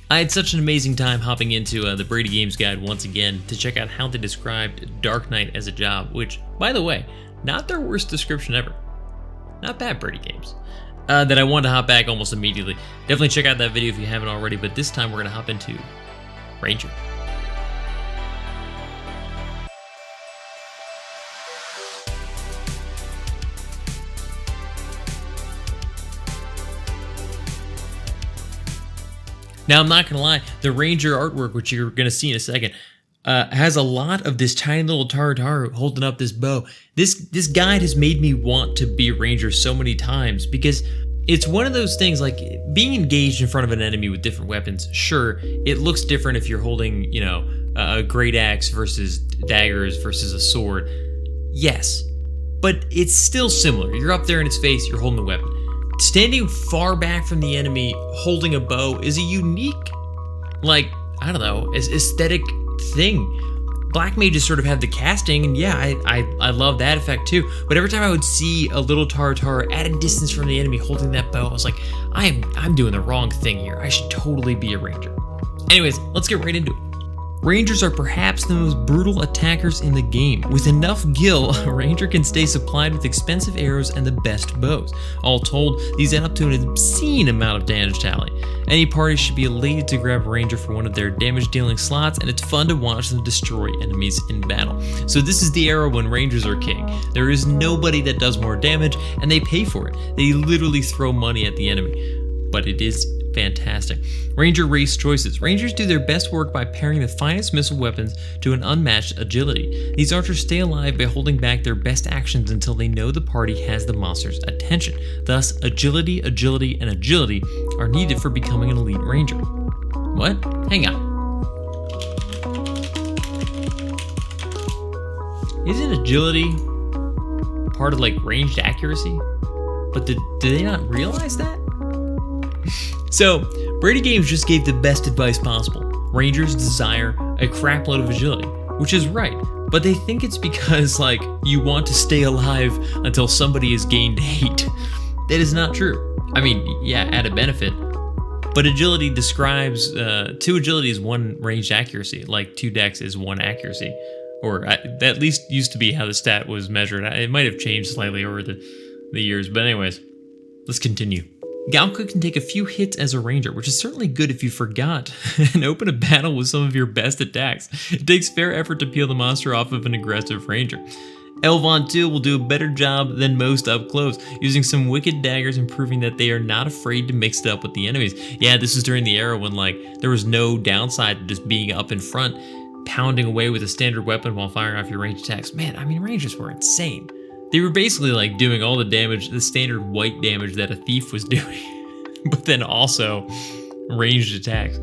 I had such an amazing time hopping into the Brady Games guide once again to check out how they described Dark Knight as a job, which, by the way, not their worst description ever. Not bad, Brady Games. That I wanted to hop back almost immediately. Definitely check out that video if you haven't already, but this time we're going to hop into Ranger. Now, I'm not going to lie, the Ranger artwork, which you're going to see in a second, has a lot of this tiny little Taru holding up this bow. This guide has made me want to be a Ranger so many times because it's one of those things, like being engaged in front of an enemy with different weapons. Sure, it looks different if you're holding, you know, a great axe versus daggers versus a sword. Yes, but it's still similar. You're up there in its face, you're holding the weapon. Standing far back from the enemy holding a bow is a unique, like, I don't know, aesthetic thing. Black mages sort of have the casting, and yeah, I love that effect too. But every time I would see a little Taru at a distance from the enemy holding that bow, I was like, I'm doing the wrong thing here. I should totally be a Ranger. Anyways, let's get right into it. Rangers are perhaps the most brutal attackers in the game. With enough gil, a Ranger can stay supplied with expensive arrows and the best bows. All told, these add up to an obscene amount of damage tally. Any party should be elated to grab a Ranger for one of their damage dealing slots, and it's fun to watch them destroy enemies in battle. So this is the era when Rangers are king. There is nobody that does more damage, and they pay for it. They literally throw money at the enemy. But it is fantastic. Ranger race choices. Rangers do their best work by pairing the finest missile weapons to an unmatched agility. These archers stay alive by holding back their best actions until they know the party has the monster's attention. Thus, agility, agility, and agility are needed for becoming an elite Ranger. What? Hang on. Isn't agility part of like ranged accuracy? But do they not realize that? So, Brady Games just gave the best advice possible. Rangers desire a crapload of agility, which is right, but they think it's because, like, you want to stay alive until somebody has gained 8. That is not true. I mean, yeah, at a benefit, but agility describes, 2 agility is 1 ranged accuracy, like 2 dex is 1 accuracy, or that at least used to be how the stat was measured. It might have changed slightly over the years, but anyways, let's continue. Galka can take a few hits as a Ranger, which is certainly good if you forgot and open a battle with some of your best attacks. It takes fair effort to peel the monster off of an aggressive Ranger. Elvon too will do a better job than most up close, using some wicked daggers and proving that they are not afraid to mix it up with the enemies. Yeah, this was during the era when, like, there was no downside to just being up in front, pounding away with a standard weapon while firing off your ranged attacks. Man, I mean, Rangers were insane. They were basically like doing all the damage, the standard white damage that a thief was doing, but then also ranged attacks.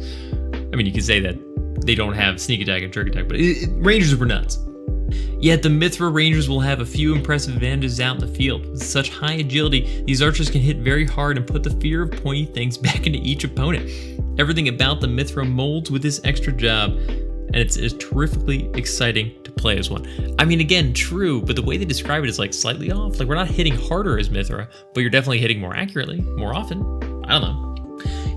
I mean, you could say that they don't have sneak attack and trick attack, but Rangers were nuts. Yet the Mithra Rangers will have a few impressive advantages out in the field. With such high agility, these archers can hit very hard and put the fear of pointy things back into each opponent. Everything about the Mithra molds with this extra job, and it's terrifically exciting to play as one. I mean, again, true, but the way they describe it is like slightly off. Like, we're not hitting harder as Mithra, but you're definitely hitting more accurately, more often. I don't know.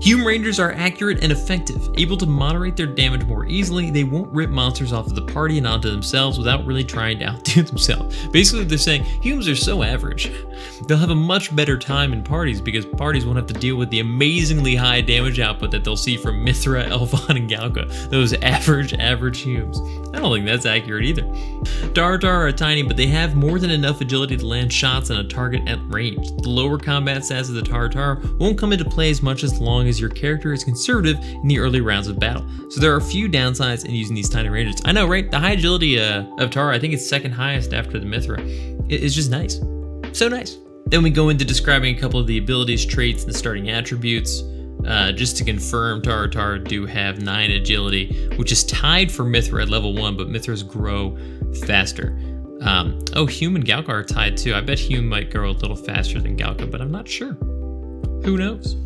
Hume Rangers are accurate and effective. Able to moderate their damage more easily, they won't rip monsters off of the party and onto themselves without really trying to outdo themselves. Basically, they're saying Humes are so average. They'll have a much better time in parties because parties won't have to deal with the amazingly high damage output that they'll see from Mithra, Elvon, and Galka. Those average Humes. I don't think that's accurate either. Taru are tiny, but they have more than enough agility to land shots on a target at range. The lower combat stats of the Taru won't come into play as much as long as your character is conservative in the early rounds of battle. So there are a few downsides in using these tiny Rangers. I know, right? The high agility of Taru, I think it's second highest after the Mithra. It's just nice. So nice. Then we go into describing a couple of the abilities, traits, and starting attributes. Just to confirm, Taru do have 9 agility, which is tied for Mithra at level 1, but Mithras grow faster. Hume and Galka are tied too. I bet Hume might grow a little faster than Galka, but I'm not sure. Who knows?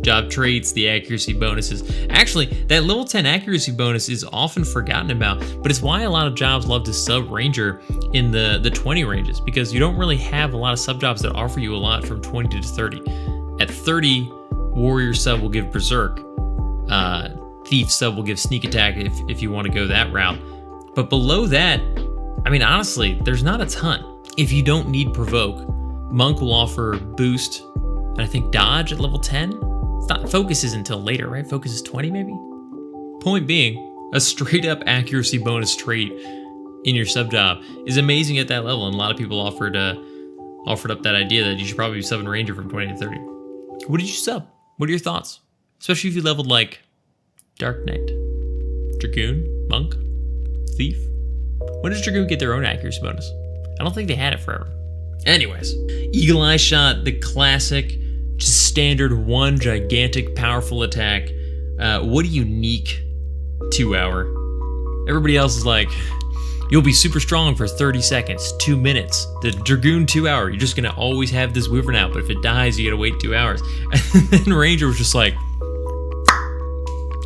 Job traits, the accuracy bonuses. Actually, that level 10 accuracy bonus is often forgotten about, but it's why a lot of jobs love to sub Ranger in the 20 ranges, because you don't really have a lot of sub jobs that offer you a lot from 20 to 30. At 30, Warrior sub will give Berserk. Thief sub will give sneak attack if you want to go that route. But below that, I mean, honestly, there's not a ton. If you don't need provoke, Monk will offer boost, and I think dodge at level 10. It's not, focus isn't until later, right? Focus is 20 maybe? Point being, a straight up accuracy bonus trait in your sub job is amazing at that level, and a lot of people offered up that idea that you should probably be subbing Ranger from 20 to 30. What did you sub? What are your thoughts? Especially if you leveled like Dark Knight, Dragoon, Monk, Thief. When does Dragoon get their own accuracy bonus? I don't think they had it forever. Anyways, Eagle Eye Shot, the classic, just standard one gigantic powerful attack. What a unique 2 hour. Everybody else is like, you'll be super strong for 30 seconds, 2 minutes. The Dragoon 2 hour, you're just gonna always have this wyvern out, but if it dies, you gotta wait 2 hours. And then Ranger was just like,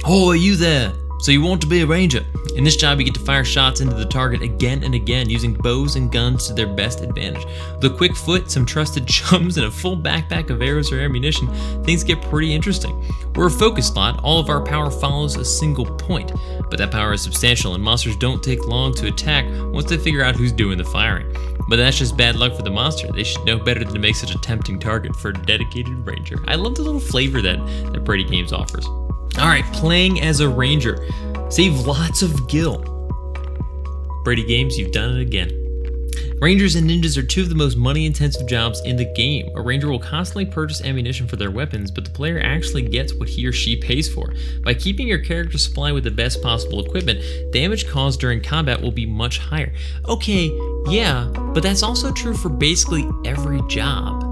oh, are you there? So you want to be a Ranger. In this job, you get to fire shots into the target again and again, using bows and guns to their best advantage. With a quick foot, some trusted chums, and a full backpack of arrows or ammunition, things get pretty interesting. We're a focus slot, all of our power follows a single point, but that power is substantial and monsters don't take long to attack once they figure out who's doing the firing. But that's just bad luck for the monster. They should know better than to make such a tempting target for a dedicated Ranger. I love the little flavor that Brady Games offers. Alright, playing as a Ranger. Save lots of gil. Brady Games, you've done it again. Rangers and ninjas are two of the most money-intensive jobs in the game. A ranger will constantly purchase ammunition for their weapons, but the player actually gets what he or she pays for. By keeping your character supplied with the best possible equipment, damage caused during combat will be much higher. Okay, yeah, but that's also true for basically every job.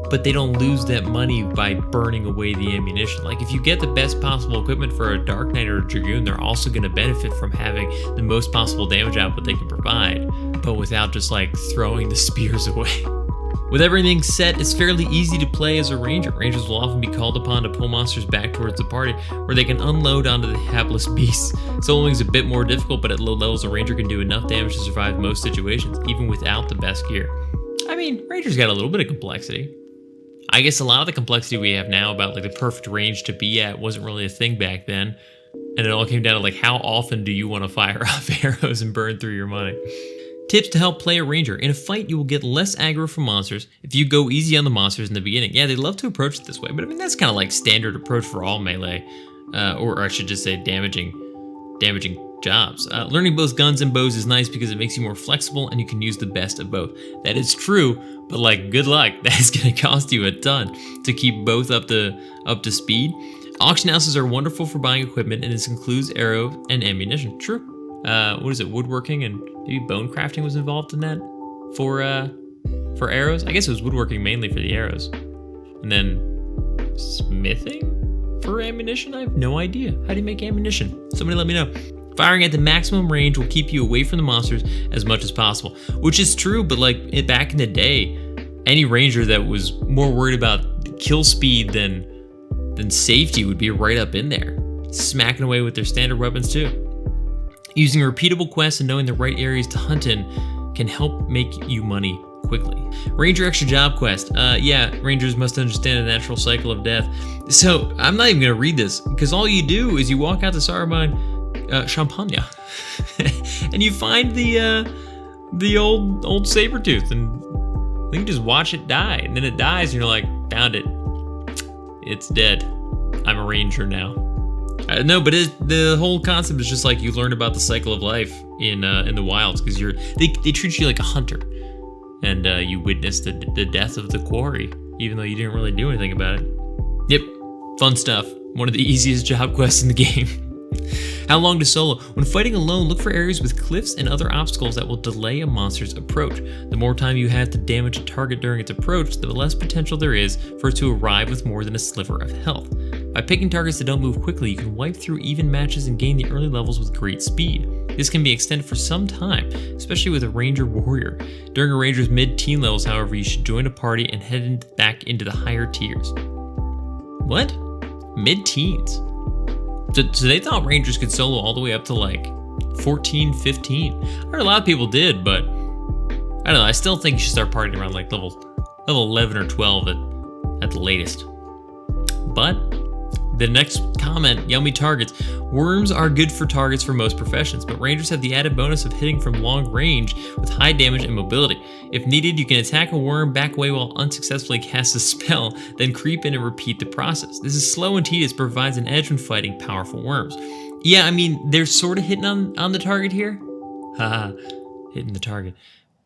But they don't lose that money by burning away the ammunition. Like, if you get the best possible equipment for a Dark Knight or a Dragoon, they're also going to benefit from having the most possible damage output they can provide, but without just like throwing the spears away. With everything set, it's fairly easy to play as a Ranger. Rangers will often be called upon to pull monsters back towards the party, where they can unload onto the hapless beasts. Soloing is a bit more difficult, but at low levels, a Ranger can do enough damage to survive most situations, even without the best gear. I mean, Rangers got a little bit of complexity. I guess a lot of the complexity we have now about like the perfect range to be at wasn't really a thing back then. And it all came down to like, how often do you want to fire off arrows and burn through your money? Tips to help play a Ranger. In a fight, you will get less aggro from monsters if you go easy on the monsters in the beginning. Yeah, they love to approach it this way, but I mean, that's kind of like standard approach for all melee, or I should just say damaging jobs. Learning both guns and bows is nice because it makes you more flexible and you can use the best of both. That is true, but like, good luck. That is going to cost you a ton to keep both up to speed. Auction houses are wonderful for buying equipment, and this includes arrow and ammunition. True. What is it? Woodworking and maybe bone crafting was involved in that for arrows. I guess it was woodworking mainly for the arrows, and then smithing for ammunition. I have no idea. How do you make ammunition? Somebody let me know. Firing at the maximum range will keep you away from the monsters as much as possible, which is true, but like back in the day, any ranger that was more worried about kill speed than safety would be right up in there, smacking away with their standard weapons too. Using repeatable quests and knowing the right areas to hunt in can help make you money quickly. Ranger extra job quest. Yeah, Rangers must understand the natural cycle of death. So I'm not even gonna read this, because all you do is you walk out to Sarabine Champagne and you find the old Sabretooth, and you just watch it die, and then it dies and you're like, found it, it's dead, I'm a Ranger now. No, but the whole concept is just like you learn about the cycle of life in the wilds, because they treat you like a hunter, and you witness the death of the quarry, even though you didn't really do anything about it. Yep, fun stuff. One of the easiest job quests in the game. How long to solo? When fighting alone, look for areas with cliffs and other obstacles that will delay a monster's approach. The more time you have to damage a target during its approach, the less potential there is for it to arrive with more than a sliver of health. By picking targets that don't move quickly, you can wipe through even matches and gain the early levels with great speed. This can be extended for some time, especially with a Ranger Warrior. During a Ranger's mid-teen levels, however, you should join a party and head back into the higher tiers. What? Mid-teens? So they thought Rangers could solo all the way up to like 14, 15. I heard a lot of people did, but I don't know. I still think you should start partying around like level 11 or 12 at the latest. But The next comment, yummy targets. Worms are good for targets for most professions, but rangers have the added bonus of hitting from long range with high damage and mobility. If needed, you can attack a worm, back away while unsuccessfully cast a spell, then creep in and repeat the process. This is slow and tedious, but provides an edge when fighting powerful worms. Yeah, I mean, they're sort of hitting on the target here. Haha, hitting the target.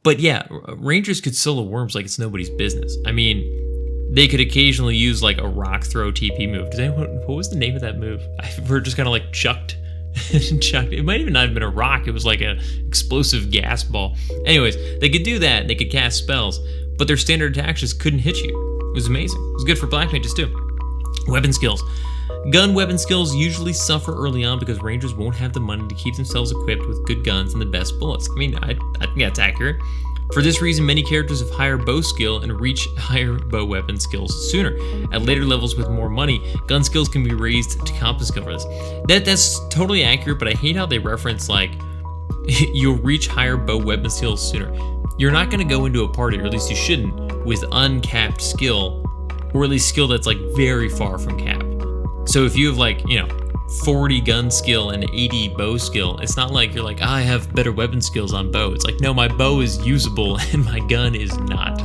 But yeah, rangers could solo worms like it's nobody's business. I mean, they could occasionally use like a rock throw TP move. What was the name of that move? We're just kind of like chucked and chucked. It might even not have been a rock. It was like an explosive gas ball. Anyways, they could do that. They could cast spells, but their standard attacks just couldn't hit you. It was amazing. It was good for black mages too. Weapon skills. Gun weapon skills usually suffer early on because rangers won't have the money to keep themselves equipped with good guns and the best bullets. I mean, I think that's accurate. For this reason, many characters have higher bow skill and reach higher bow weapon skills sooner. At later levels with more money, gun skills can be raised to compensate for this. That's totally accurate, but I hate how they reference like, you'll reach higher bow weapon skills sooner. You're not gonna go into a party, or at least you shouldn't, with uncapped skill, or at least skill that's like very far from cap. So if you have like, 40 gun skill and 80 bow skill, it's not like you're like, I have better weapon skills on bow. It's like, no, my bow is usable and my gun is not.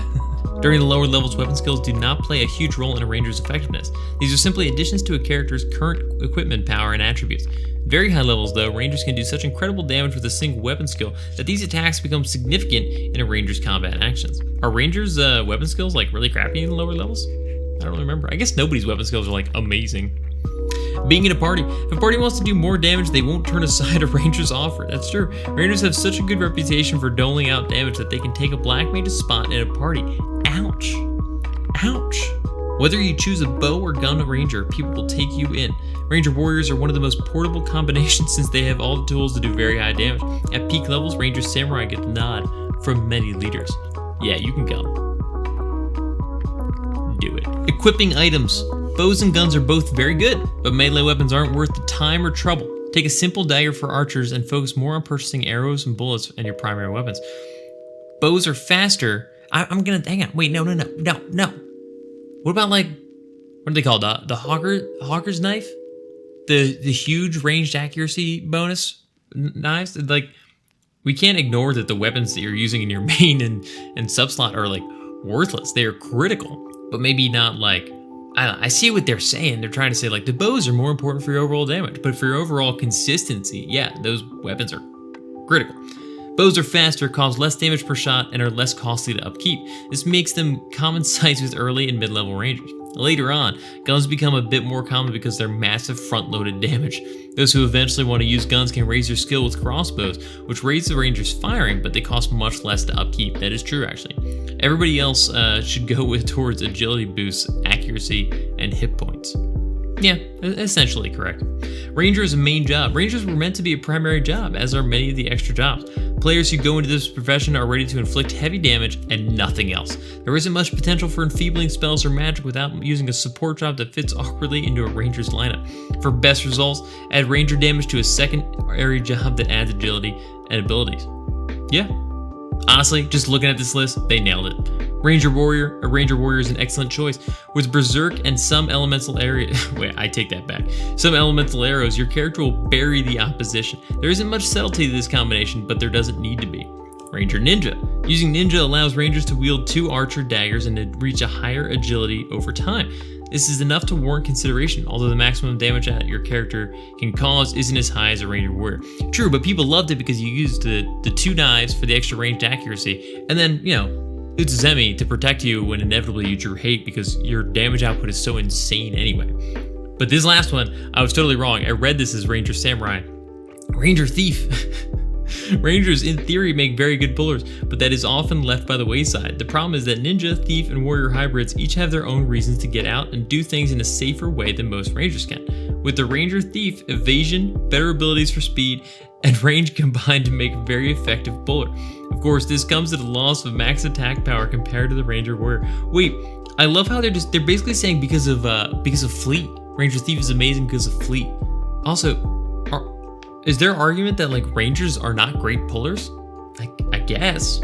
During the lower levels, weapon skills do not play a huge role in a ranger's effectiveness. These are simply additions to a character's current equipment power and attributes. Very high levels though, rangers can do such incredible damage with a single weapon skill that these attacks become significant in a ranger's combat actions. Are rangers' weapon skills like really crappy in the lower levels? I don't really remember. I guess nobody's weapon skills are like amazing. Being in a party, if a party wants to do more damage, they won't turn aside a ranger's offer. That's true. Rangers have such a good reputation for doling out damage that they can take a black mage's spot in a party. Ouch. Ouch. Whether you choose a bow or gun ranger, people will take you in. Ranger warriors are one of the most portable combinations since they have all the tools to do very high damage. At peak levels, ranger samurai get the nod from many leaders. Yeah, you can come. Do it. Equipping items. Bows and guns are both very good, but melee weapons aren't worth the time or trouble. Take a simple dagger for archers and focus more on purchasing arrows and bullets and your primary weapons. Bows are faster. I'm gonna, hang on, wait, no. What about like, what are they called? The hawker's knife? The huge ranged accuracy bonus knives? Like, we can't ignore that the weapons that you're using in your main and sub-slot are like worthless. They are critical, but maybe not like, I see what they're saying. They're trying to say like the bows are more important for your overall damage, but for your overall consistency, yeah, those weapons are critical. Bows are faster, cause less damage per shot, and are less costly to upkeep. This makes them common sights with early and mid-level rangers. Later on, guns become a bit more common because they're massive front-loaded damage. Those who eventually want to use guns can raise their skill with crossbows, which raise the ranger's firing, but they cost much less to upkeep. That is true, actually. Everybody else should go towards agility boosts, accuracy, and hit points. Yeah, essentially correct. Ranger is a main job. Rangers were meant to be a primary job, as are many of the extra jobs. Players who go into this profession are ready to inflict heavy damage and nothing else. There isn't much potential for enfeebling spells or magic without using a support job that fits awkwardly into a ranger's lineup. For best results, add ranger damage to a secondary job that adds agility and abilities. Yeah. Honestly, just looking at this list, they nailed it. Ranger warrior is an excellent choice. With berserk and some elemental wait, I take that back. Some elemental arrows, your character will bury the opposition. There isn't much subtlety to this combination, but there doesn't need to be. Ranger ninja. Using ninja allows rangers to wield 2 archer daggers and to reach a higher agility over time. This is enough to warrant consideration, although the maximum damage that your character can cause isn't as high as a ranger warrior. True, but people loved it because you used the 2 knives for the extra ranged accuracy, and then, Utsuzemi to protect you when inevitably you drew hate because your damage output is so insane anyway. But this last one, I was totally wrong. I read this as Ranger Samurai. Ranger Thief. Rangers, in theory, make very good pullers, but that is often left by the wayside. The problem is that ninja, thief, and warrior hybrids each have their own reasons to get out and do things in a safer way than most rangers can. With the ranger thief, evasion, better abilities for speed, and range combined to make a very effective puller. Of course, this comes at a loss of max attack power compared to the ranger warrior. Wait, I love how they're basically saying because of fleet. Ranger thief is amazing because of fleet. Also, is there argument that like rangers are not great pullers? I guess.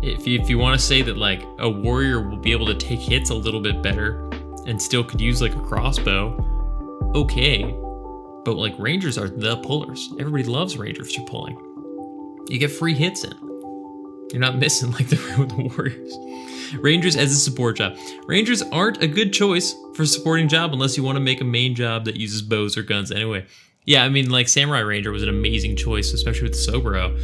If you want to say that like a warrior will be able to take hits a little bit better and still could use like a crossbow, okay, but like Rangers are the pullers. Everybody loves Rangers for pulling. You get free hits in. You're not missing like the Warriors. Rangers as a support job. Rangers aren't a good choice for a supporting job unless you want to make a main job that uses bows or guns anyway. Yeah, I mean, like Samurai Ranger was an amazing choice, especially with Sobro.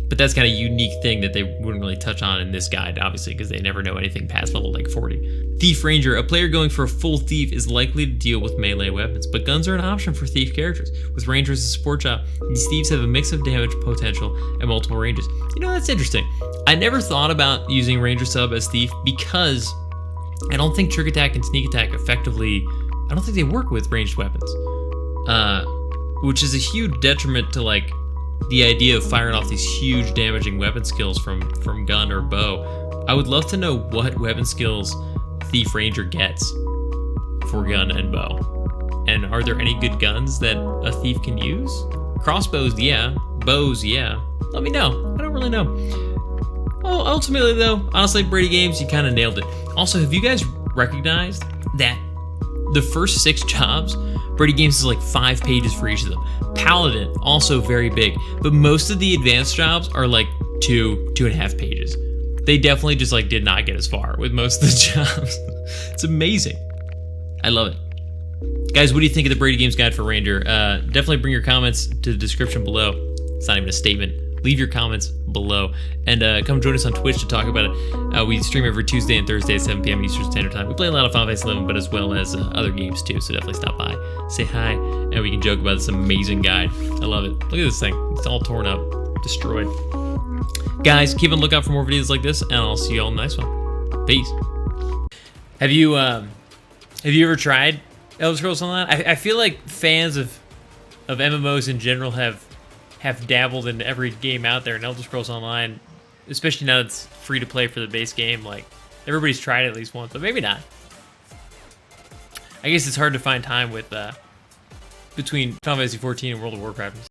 But that's kind of a unique thing that they wouldn't really touch on in this guide, obviously, because they never know anything past level like 40. Thief Ranger. A player going for a full Thief is likely to deal with melee weapons, but guns are an option for Thief characters. With Rangers as a support job, these Thieves have a mix of damage potential and multiple ranges. You know, that's interesting. I never thought about using Ranger sub as Thief because I don't think Trick Attack and Sneak Attack effectively, I don't think they work with ranged weapons, which is a huge detriment to like the idea of firing off these huge damaging weapon skills from gun or bow. I would love to know what weapon skills Thief Ranger gets for gun and bow. And are there any good guns that a Thief can use? Crossbows, yeah. Bows, yeah. Let me know. I don't really know. Oh, ultimately though, honestly, Brady Games, you kind of nailed it. Also, have you guys recognized that the first 6 jobs, Brady Games is like 5 pages for each of them. Paladin, also very big, but most of the advanced jobs are like 2.5 pages. They definitely just like did not get as far with most of the jobs. It's amazing. I love it. Guys, what do you think of the Brady Games guide for Ranger? Definitely bring your comments to the description below. It's not even a statement. Leave your comments below, and come join us on Twitch to talk about it. We stream every Tuesday and Thursday at 7 p.m. Eastern Standard Time. We play a lot of Final Fantasy 11, but as well as other games too, so definitely stop by, say hi, and we can joke about this amazing guide. I love it. Look at this thing. It's all torn up, destroyed. Guys, keep on the lookout for more videos like this, and I'll see you all in the next one. Peace. Have you ever tried Elder Scrolls Online? I feel like fans of MMOs in general have dabbled in every game out there, and Elder Scrolls Online, especially now that it's free to play for the base game, like everybody's tried it at least once, but maybe not. I guess it's hard to find time with between Final Fantasy 14 and World of Warcraft.